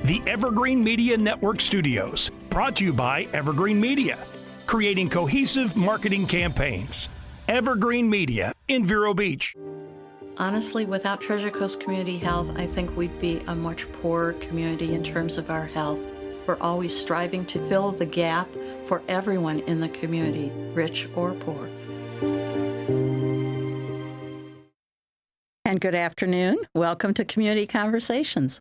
the Evergreen Media Network Studios, brought to you by Evergreen Media, creating cohesive marketing campaigns. Evergreen Media in Vero Beach. Honestly, without Treasure Coast Community Health, I think we'd be a much poorer community in terms of our health. We're always striving to fill the gap for everyone in the community, rich or poor. And good afternoon. Welcome to Community Conversations.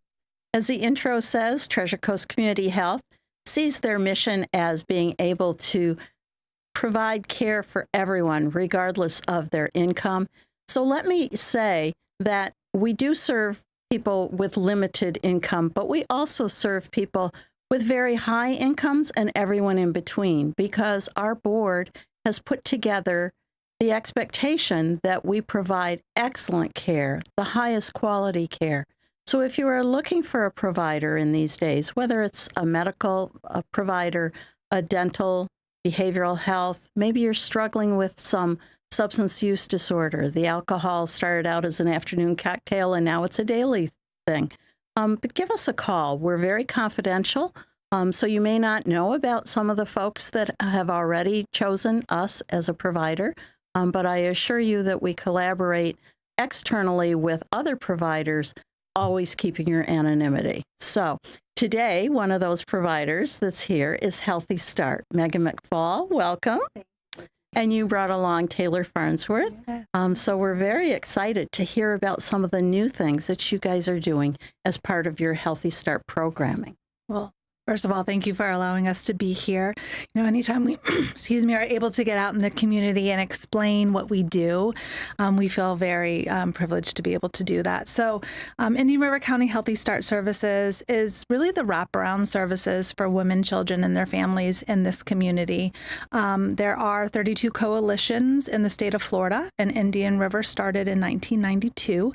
As the intro says, Treasure Coast Community Health sees their mission as being able to provide care for everyone, regardless of their income. So let me say that we do serve people with limited income, but we also serve people with very high incomes and everyone in between, because our board has put together the expectation that we provide excellent care, the highest quality care. So if you are looking for a provider in these days, whether it's a medical provider, a dental, behavioral health, maybe you're struggling with some substance use disorder. The alcohol started out as an afternoon cocktail and now it's a daily thing. But give us a call. We're very confidential. So you may not know about some of the folks that have already chosen us as a provider. But I assure you that we collaborate externally with other providers, always keeping your anonymity. So today, one of those providers that's here is Healthy Start. Megan McFall, welcome. And you brought along Taylor Farnsworth. So we're very excited to hear about some of the new things that you guys are doing as part of your Healthy Start programming. Well, first of all, thank you for allowing us to be here. You know, anytime we, are able to get out in the community and explain what we do, we feel very privileged to be able to do that. So Indian River County Healthy Start Services is really the wraparound services for women, children, and their families in this community. There are 32 coalitions in the state of Florida, and Indian River started in 1992,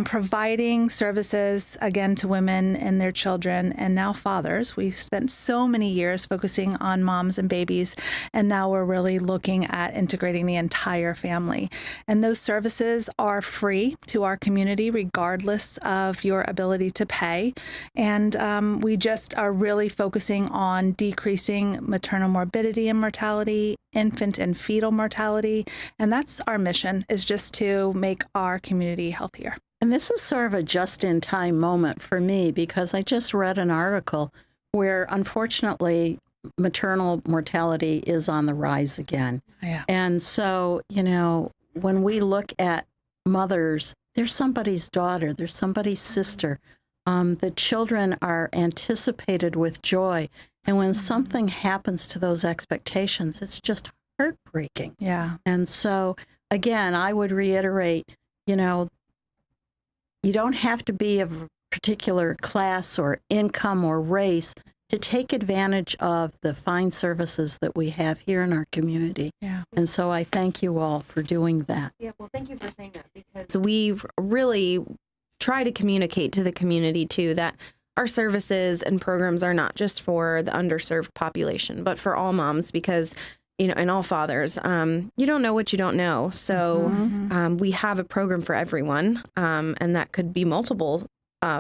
providing services, again, to women and their children, and now fathers. We've spent so many years focusing on moms and babies, and now we're really looking at integrating the entire family. And those services are free to our community, regardless of your ability to pay. And we just are really focusing on decreasing maternal morbidity and mortality, infant and fetal mortality. And that's our mission, is just to make our community healthier. And this is sort of a just-in-time moment for me, because I just read an article where, unfortunately, maternal mortality is on the rise again. Yeah. And so, you know, when we look at mothers, they're somebody's daughter, they're somebody's sister. The children are anticipated with joy. And when something happens to those expectations, it's just heartbreaking. Yeah. And so, again, I would reiterate, you know, you don't have to be of a particular class or income or race to take advantage of the fine services that we have here in our community. Yeah. And so I thank you all for doing that. Yeah, well, thank you for saying that, because we really try to communicate to the community, too, that our services and programs are not just for the underserved population, but for all moms, because, you know, and all fathers. You don't know what you don't know. So we have a program for everyone, and that could be multiple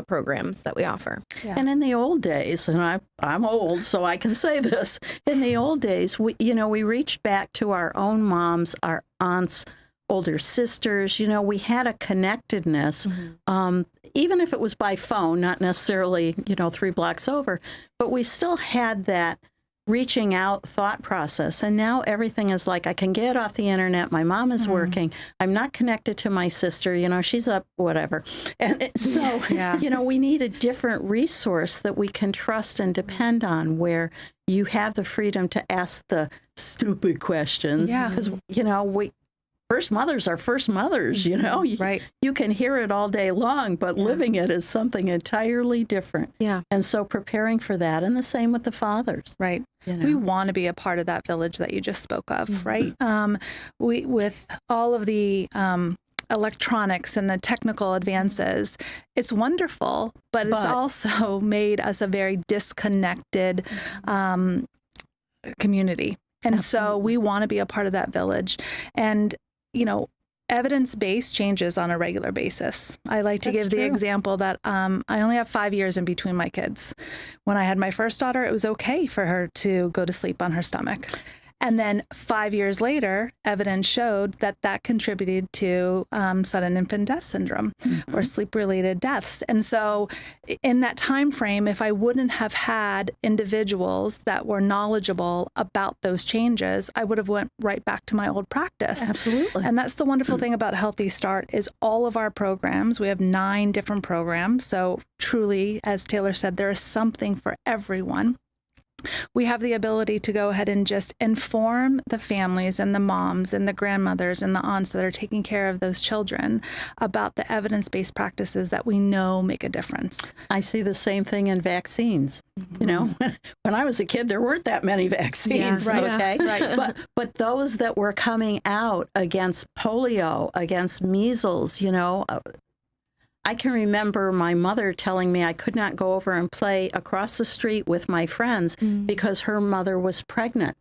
programs that we offer. Yeah. And in the old days, and I'm old, so I can say this, in the old days, we reached back to our own moms, our aunts, older sisters. You know, we had a connectedness, even if it was by phone, not necessarily, 3 blocks over, but we still had that reaching out thought process. And now everything is like, I can get off the internet. My mom is working. I'm not connected to my sister. She's up, whatever. And so, we need a different resource that we can trust and depend on, where you have the freedom to ask the stupid questions. Because, first mothers are first mothers, Right. You can hear it all day long, but living it is something entirely different. Yeah. And so preparing for that, and the same with the fathers. Right. We want to be a part of that village that you just spoke of, right? We, with all of the electronics and the technical advances, it's wonderful, but it's also made us a very disconnected community. And so we want to be a part of that village. And evidence-based changes on a regular basis. I like to give the example that I only have 5 years in between my kids. When I had my first daughter, it was okay for her to go to sleep on her stomach. And then 5 years later, evidence showed that that contributed to sudden infant death syndrome or sleep-related deaths. And so in that time frame, if I wouldn't have had individuals that were knowledgeable about those changes, I would have went right back to my old practice. Absolutely. And that's the wonderful thing about Healthy Start is all of our programs. We have 9 different programs. So truly, as Taylor said, there is something for everyone. We have the ability to go ahead and just inform the families and the moms and the grandmothers and the aunts that are taking care of those children about the evidence-based practices that we know make a difference. I see the same thing in vaccines. You know, when I was a kid, there weren't that many vaccines. Okay, but those that were coming out against polio, against measles, you know. I can remember my mother telling me I could not go over and play across the street with my friends because her mother was pregnant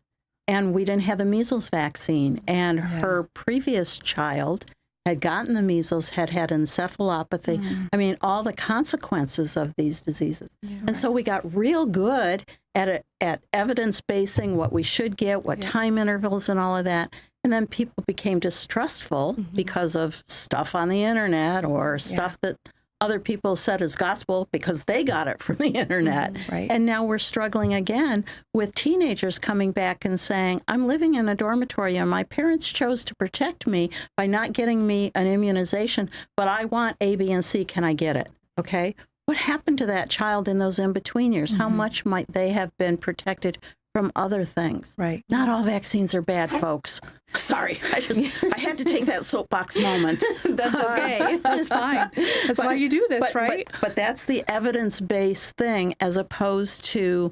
and we didn't have the measles vaccine. And her previous child had gotten the measles, had encephalopathy. I mean, all the consequences of these diseases. And so we got real good at evidence-basing what we should get, what time intervals and all of that. And then people became distrustful because of stuff on the internet or stuff that other people said is gospel because they got it from the internet. And now we're struggling again with teenagers coming back and saying, I'm living in a dormitory and my parents chose to protect me by not getting me an immunization, but I want A, B, and C. Can I get it? Okay. What happened to that child in those in-between years? How much might they have been protected from other things? Not all vaccines are bad, folks. Sorry, I had to take that soapbox moment. That's okay. That's fine. That's why you do this, right? But that's the evidence-based thing as opposed to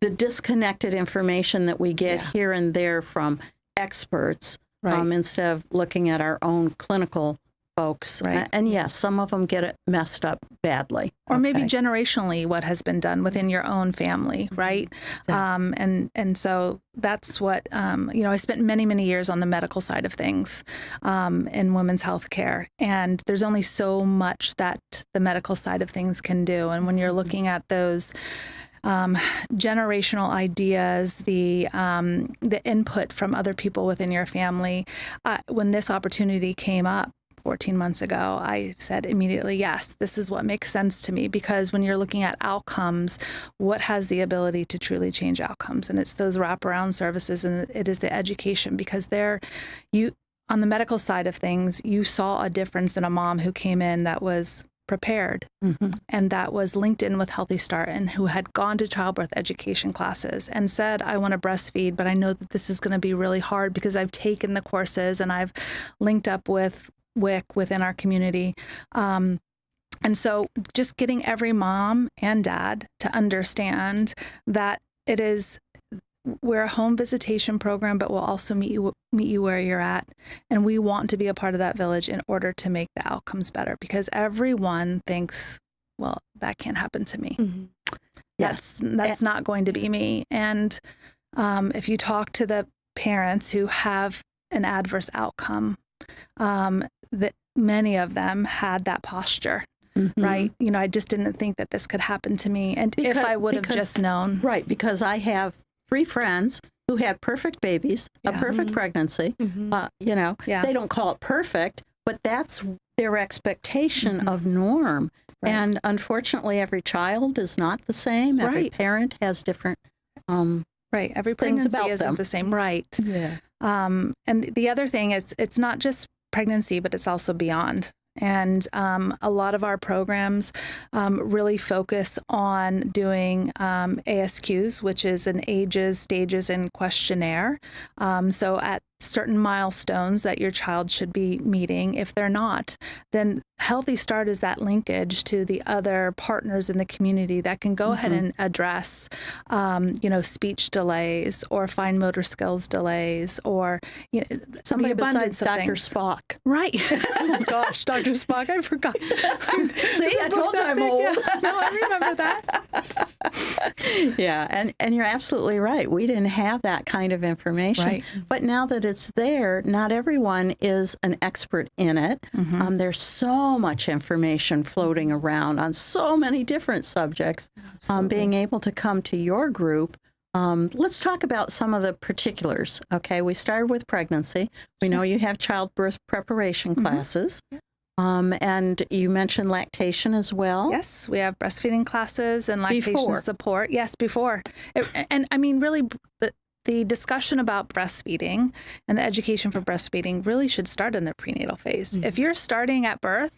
the disconnected information that we get here and there from experts instead of looking at our own clinical folks. And yes, some of them get it messed up badly. Or maybe generationally what has been done within your own family, right? And so that's what, you know, I spent many, many years on the medical side of things in women's health care. And there's only so much that the medical side of things can do. And when you're looking at those generational ideas, the input from other people within your family, when this opportunity came up 14 months ago, I said immediately, yes, this is what makes sense to me, because when you're looking at outcomes, what has the ability to truly change outcomes? And it's those wraparound services, and it is the education, because on the medical side of things, you saw a difference in a mom who came in that was prepared and that was linked in with Healthy Start and who had gone to childbirth education classes and said, I want to breastfeed, but I know that this is going to be really hard because I've taken the courses and I've linked up with WIC within our community. And so just getting every mom and dad to understand that we're a home visitation program, but we'll also meet you where you're at. And we want to be a part of that village in order to make the outcomes better, because everyone thinks, well, that can't happen to me. That's not going to be me. And if you talk to the parents who have an adverse outcome, that many of them had that posture, right? You know, I just didn't think that this could happen to me. And if I would have just known. Right, because I have 3 friends who had perfect babies, a perfect pregnancy. You know, they don't call it perfect, but that's their expectation of norm. And unfortunately, every child is not the same. Every parent has different every pregnancy isn't the same. And the other thing is, it's not just pregnancy, but it's also beyond. And a lot of our programs really focus on doing ASQs, which is an ages, stages, and questionnaire. So at certain milestones that your child should be meeting, if they're not, then Healthy Start is that linkage to the other partners in the community that can go ahead and address, you know, speech delays or fine motor skills delays, or somebody the abundance besides of Dr. things. Spock. Right. Oh my gosh, Dr. Spock, I forgot. See, I told you I'm old. No, I remember that. Yeah, and you're absolutely right. We didn't have that kind of information. Right. But now that it's there, not everyone is an expert in it. There's so much information floating around on so many different subjects. Being able to come to your group, let's talk about some of the particulars. Okay, we started with pregnancy. We know you have childbirth preparation classes. And you mentioned lactation as well. Yes, we have breastfeeding classes and lactation Before. support. Yes, before. And I mean, really, the discussion about breastfeeding and the education for breastfeeding really should start in the prenatal phase. If you're starting at birth,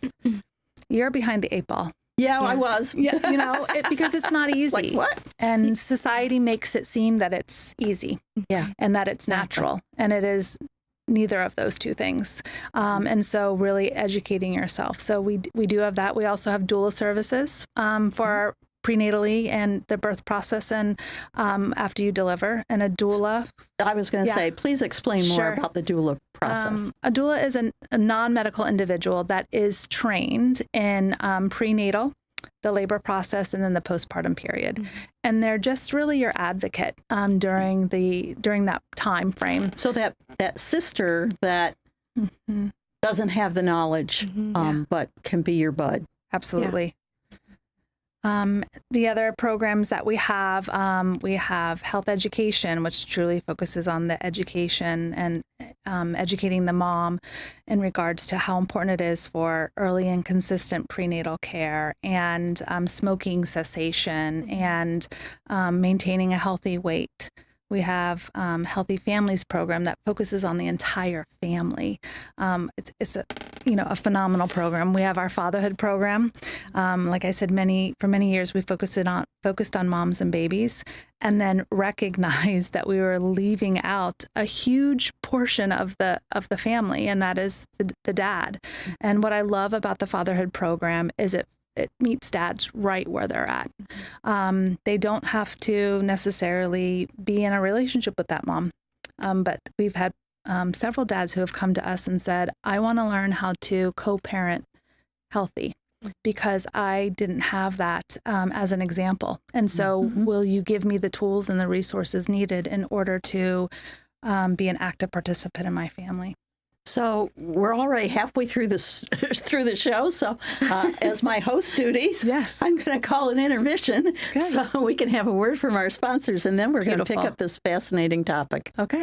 you're behind the 8 ball. Yeah, I was. Yeah, you know, because it's not easy. Like what? And society makes it seem that it's easy. Yeah. And that it's natural. And it is neither of those two things. And so really educating yourself. So we do have that. We also have doula services for our prenatally and the birth process and after you deliver. And a doula. I was going to say, please explain more Sure. about the doula process. A doula is a non-medical individual that is trained in prenatal, the labor process, and then the postpartum period. And they're just really your advocate during that time frame. So that sister that doesn't have the knowledge, but can be your bud. Absolutely. The other programs that we have health education, which truly focuses on the education and educating the mom in regards to how important it is for early and consistent prenatal care and smoking cessation and maintaining a healthy weight. We have Healthy Families program that focuses on the entire family. It's a phenomenal program. We have our fatherhood program. Like I said, for many years we focused on moms and babies, and then recognized that we were leaving out a huge portion of the family, and that is the dad. And what I love about the fatherhood program is it meets dads right where they're at. They don't have to necessarily be in a relationship with that mom. But we've had several dads who have come to us and said, I want to learn how to co-parent healthy because I didn't have that as an example. And so will you give me the tools and the resources needed in order to be an active participant in my family? So we're already halfway through the show. So as my host duties, Yes. I'm going to call an intermission so we can have a word from our sponsors, and then we're going to pick up this fascinating topic. Okay.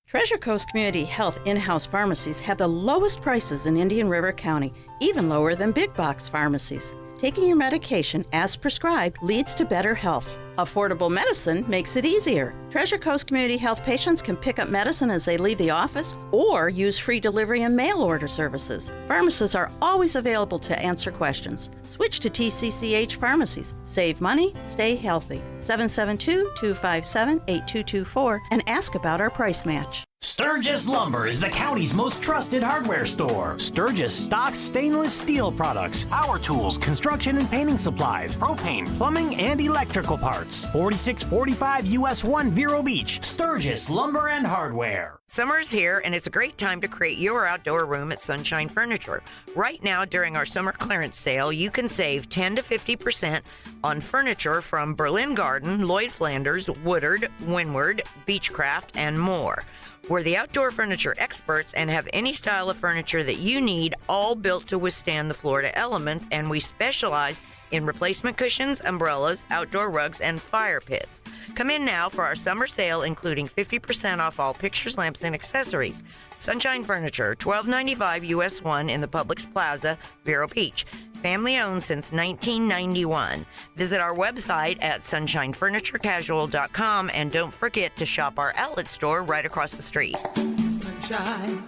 Treasure Coast Community Health in-house pharmacies have the lowest prices in Indian River County, even lower than big box pharmacies. Taking your medication as prescribed leads to better health. Affordable medicine makes it easier. Treasure Coast Community Health patients can pick up medicine as they leave the office or use free delivery and mail order services. Pharmacists are always available to answer questions. Switch to TCCH pharmacies. Save money, stay healthy. 772-257-8224 and ask about our price match. Sturgis Lumber is the county's most trusted hardware store. Sturgis stocks stainless steel products, power tools, construction and painting supplies, propane, plumbing, and electrical parts. 4645 US 1 Vero Beach, Sturgis Lumber and Hardware. Summer's here, and it's a great time to create your outdoor room at Sunshine Furniture. Right now, during our summer clearance sale, you can save 10 to 50% on furniture from Berlin Garden, Lloyd Flanders, Woodard, Windward, Beechcraft, and more. We're the outdoor furniture experts and have any style of furniture that you need, all built to withstand the Florida elements, and we specialize in replacement cushions, umbrellas, outdoor rugs, and fire pits. Come in now for our summer sale, including 50% off all pictures, lamps, and accessories. Sunshine Furniture, 1295 US 1 in the Publix Plaza, Vero Beach. Family owned since 1991. Visit our website at sunshinefurniturecasual.com and don't forget to shop our outlet store right across the street. Sunshine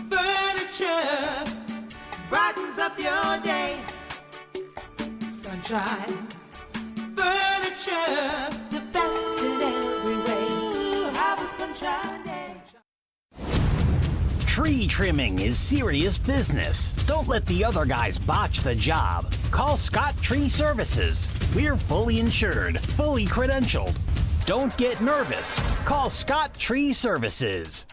Furniture brightens up your day. Sunshine Furniture, the best in every way. Have a sunshine day. Tree trimming is serious business. Don't let the other guys botch the job. Call Scott Tree Services. We're fully insured, fully credentialed. Don't get nervous. Call Scott Tree Services.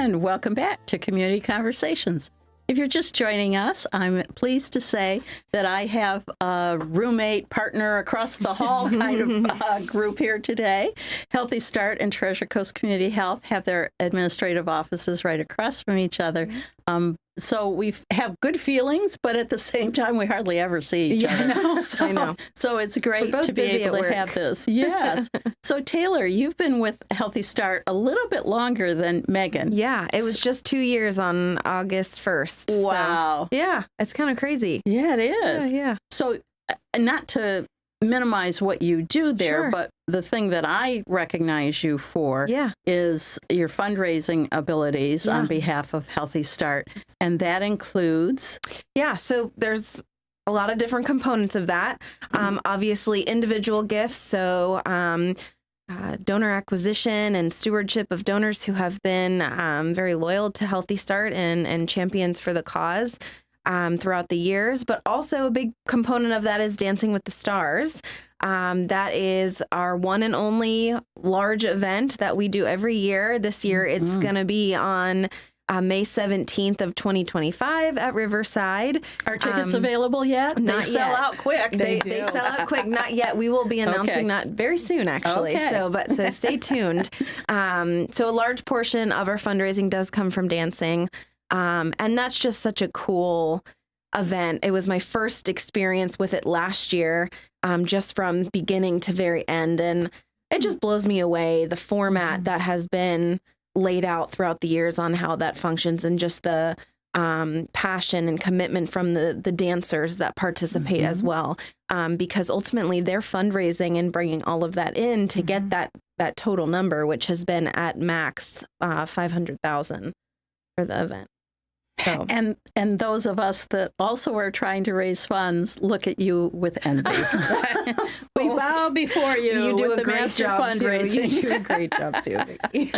And welcome back to Community Conversations. If you're just joining us, I'm pleased to say that I have a roommate, partner across the hall kind of group here today. Healthy Start and Treasure Coast Community Health have their administrative offices right across from each other. So we have good feelings, but at the same time, we hardly ever see each other. I know. So it's great to be able to have this. Yes. So Taylor, you've been with Healthy Start a little bit longer than Megan. Yeah, it was just 2 years on August 1st. Wow. So, yeah, it's kind of crazy. Yeah, it is. Yeah. So not to minimize what you do there, Sure. but the thing that I recognize you for is your fundraising abilities on behalf of Healthy Start. And that includes... Yeah, so there's a lot of different components of that. Obviously, individual gifts, so donor acquisition and stewardship of donors who have been very loyal to Healthy Start and champions for the cause throughout the years. But also a big component of that is Dancing with the Stars. That is our one and only large event that we do every year. This year, it's going to be on May 17th of 2025 at Riverside. Are tickets available yet? Not They sell yet. out quick. They sell out quick. Not yet. We will be announcing that very soon, actually. Okay. So stay tuned. So a large portion of our fundraising does come from dancing. And that's just such a cool event. It was my first experience with it last year, just from beginning to very end. And it just blows me away, the format that has been laid out throughout the years on how that functions, and just the passion and commitment from the dancers that participate as well. Because ultimately they're fundraising and bringing all of that in to get that total number, which has been at max 500,000 for the event. So. And those of us that also are trying to raise funds look at you with envy. We bow before you. You do with a the great master job fundraising. too. You do a great job too, Vicky.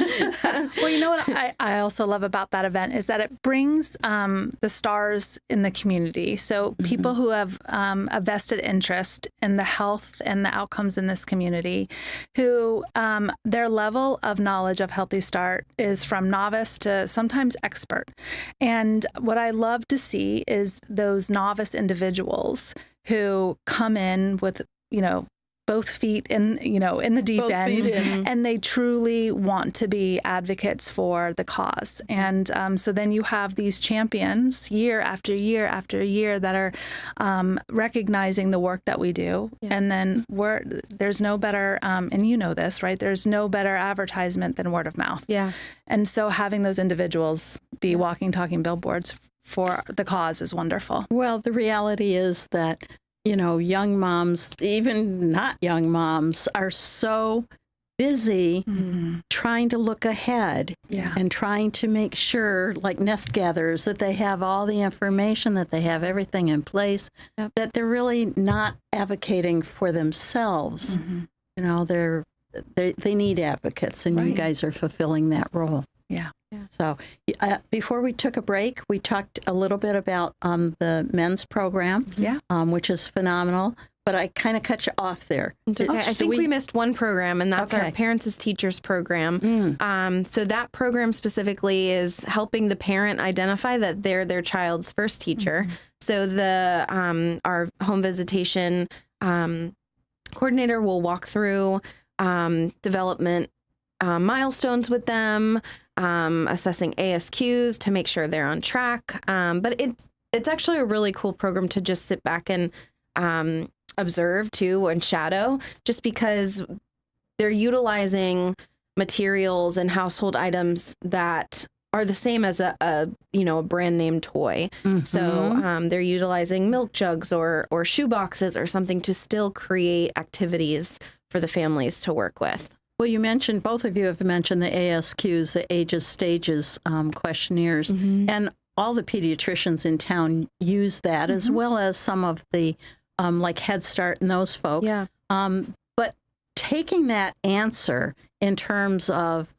Well, you know what I also love about that event is that it brings the stars in the community. So people who have a vested interest in the health and the outcomes in this community, who their level of knowledge of Healthy Start is from novice to sometimes expert. And what I love to see is those novice individuals who come in with, both feet in the deep end, and they truly want to be advocates for the cause. And so then you have these champions year after year after year that are recognizing the work that we do. And then there's no better, and you know this, right? There's no better advertisement than word of mouth. Yeah. And so having those individuals be walking, talking billboards for the cause is wonderful. Well, the reality is that, young moms, even not young moms, are so busy trying to look ahead and trying to make sure, like nest gatherers, that they have all the information, that they have everything in place, that they're really not advocating for themselves. They need advocates, and you guys are fulfilling that role. Yeah. So before we took a break, we talked a little bit about the men's program, which is phenomenal. But I kind of cut you off there. Okay. I think we missed one program, and that's our Parents as Teachers program. So that program specifically is helping the parent identify that they're their child's first teacher. So our home visitation coordinator will walk through development milestones with them, assessing ASQs to make sure they're on track. But it's actually a really cool program to just sit back and observe too and shadow, just because they're utilizing materials and household items that are the same as a brand name toy. So they're utilizing milk jugs or shoe boxes or something to still create activities for the families to work with. Well, both of you have mentioned the ASQs, the ages, stages questionnaires, and all the pediatricians in town use that, as well as some of the like Head Start and those folks. Yeah. But taking that answer in terms of,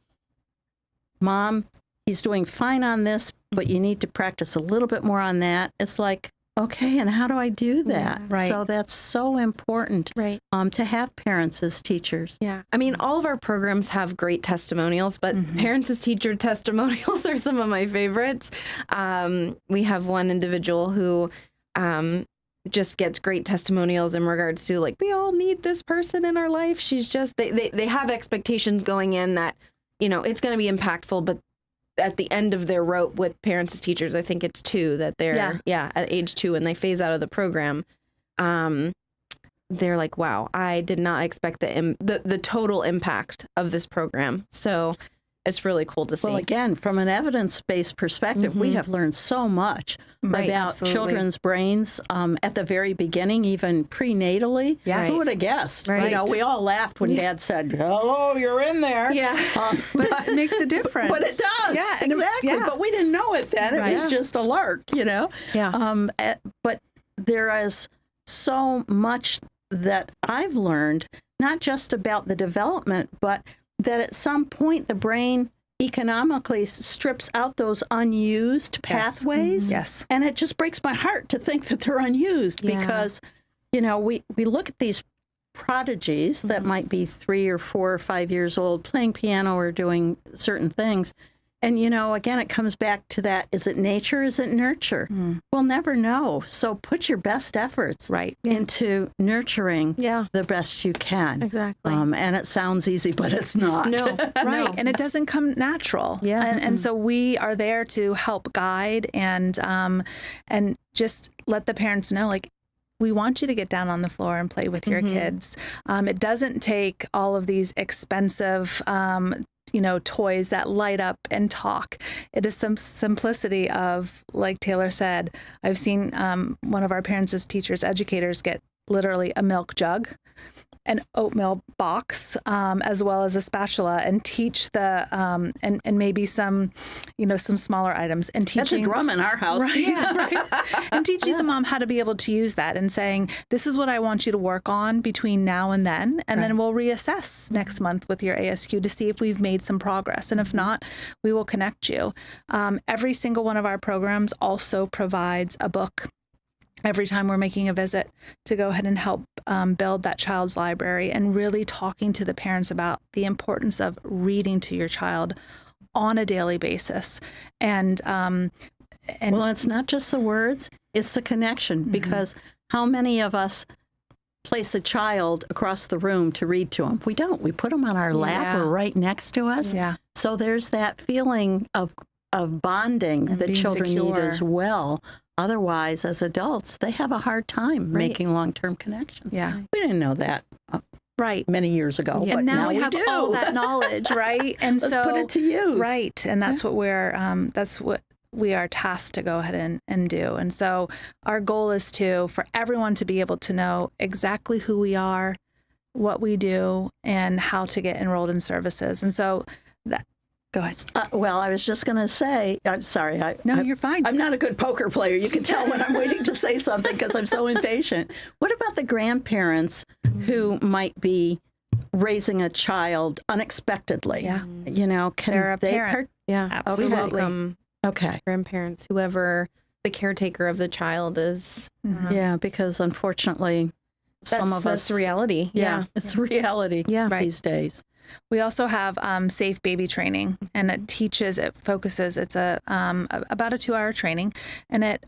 Mom, he's doing fine on this, but you need to practice a little bit more on that. It's like, okay, and how do I do that? right. So that's so important Right. to have parents as teachers. Yeah. I mean, all of our programs have great testimonials, but parents as teacher testimonials are some of my favorites. We have one individual who just gets great testimonials in regards to, like, we all need this person in our life. She's just, they have expectations going in that, you know, it's going to be impactful, but at the end of their rope with parents as teachers, I think it's 2 that they're, at age 2 when they phase out of the program. They're like, wow, I did not expect the total impact of this program. So it's really cool to see. Well, again, from an evidence-based perspective, we have learned so much about absolutely. children's brains at the very beginning, even prenatally. Yes. Who would have guessed? Right. You know, we all laughed when Dad said, hello, you're in there. Yeah. But it makes a difference. But it does. Yeah, and exactly. yeah. But we didn't know it then. It was just a lark, you know? Yeah. But there is so much that I've learned, not just about the development, but that at some point the brain economically strips out those unused pathways. Yes. And it just breaks my heart to think that they're unused because, you know, we look at these prodigies that might be 3 or 4 or 5 years old playing piano or doing certain things. And, you know, again, it comes back to that. Is it nature? Is it nurture? We'll never know. So put your best efforts into nurturing the best you can. Exactly. And it sounds easy, but it's not. No. Right. And it doesn't come natural. Yeah. And so we are there to help guide and just let the parents know, like, we want you to get down on the floor and play with your kids. It doesn't take all of these expensive toys that light up and talk. It is some simplicity of, like Taylor said, I've seen one of our parents as teachers, educators, get literally a milk jug, an oatmeal box, as well as a spatula, and teach the and maybe some smaller items, and teaching. That's a drum in our house. Right, right. And teaching the mom how to be able to use that, and saying, this is what I want you to work on between now and then, and then we'll reassess next month with your ASQ to see if we've made some progress, and if not, we will connect you. Every single one of our programs also provides a book every time we're making a visit to go ahead and help build that child's library, and really talking to the parents about the importance of reading to your child on a daily basis. And well, it's not just the words, it's the connection, because how many of us place a child across the room to read to them? We don't. We put them on our lap or right next to us. Yeah. So there's that feeling of bonding And that being children need secure. as well. Otherwise, as adults, they have a hard time making long-term connections. Yeah. We didn't know that Right. many years ago, Yeah, but and now now we have do. all that knowledge, right? And Let's so put it to use. Right. And that's what we are tasked to go ahead and do. And so our goal is for everyone to be able to know exactly who we are, what we do, and how to get enrolled in services. And so go ahead. Well, I was just going to say, I'm sorry. You're fine. I'm not a good poker player. You can tell when I'm waiting to say something because I'm so impatient. What about the grandparents who might be raising a child unexpectedly? Yeah. You know, can They're a they parent. Yeah. Absolutely. Welcome Okay. grandparents, whoever the caretaker of the child is. Yeah, because unfortunately, some of us. That's reality. Yeah, it's reality these days. We also have safe baby training, and it focuses. It's about a 2-hour training, and it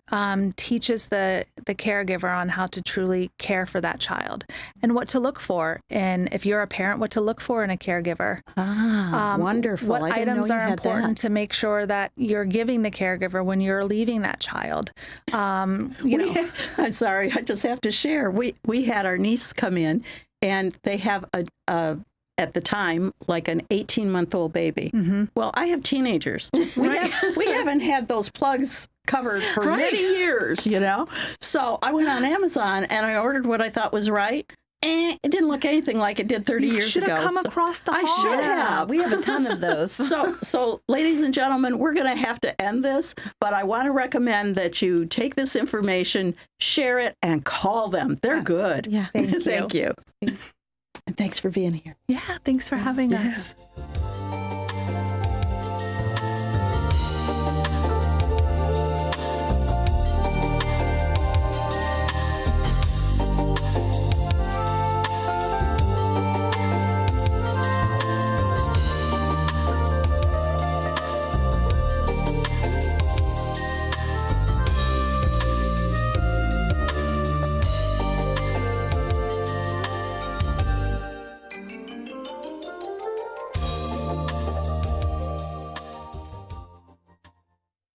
teaches the caregiver on how to truly care for that child and what to look for. And if you're a parent, what to look for in a caregiver. Wonderful. What I didn't items know you are had important that. to make sure that you're giving the caregiver when you're leaving that child. I'm sorry, I just have to share. We had our niece come in, and they have at the time, like an 18-month-old baby. Well, I have teenagers. We haven't had those plugs covered for many years, you know? So I went on Amazon and I ordered what I thought was right. It didn't look anything like it did 30 years ago. Should have come across the hall. I should have. We have a ton of those. So, ladies and gentlemen, we're going to have to end this, but I want to recommend that you take this information, share it, and call them. They're good. Yeah. Thank you. Thank you. And thanks for being here. Yeah, thanks for having us.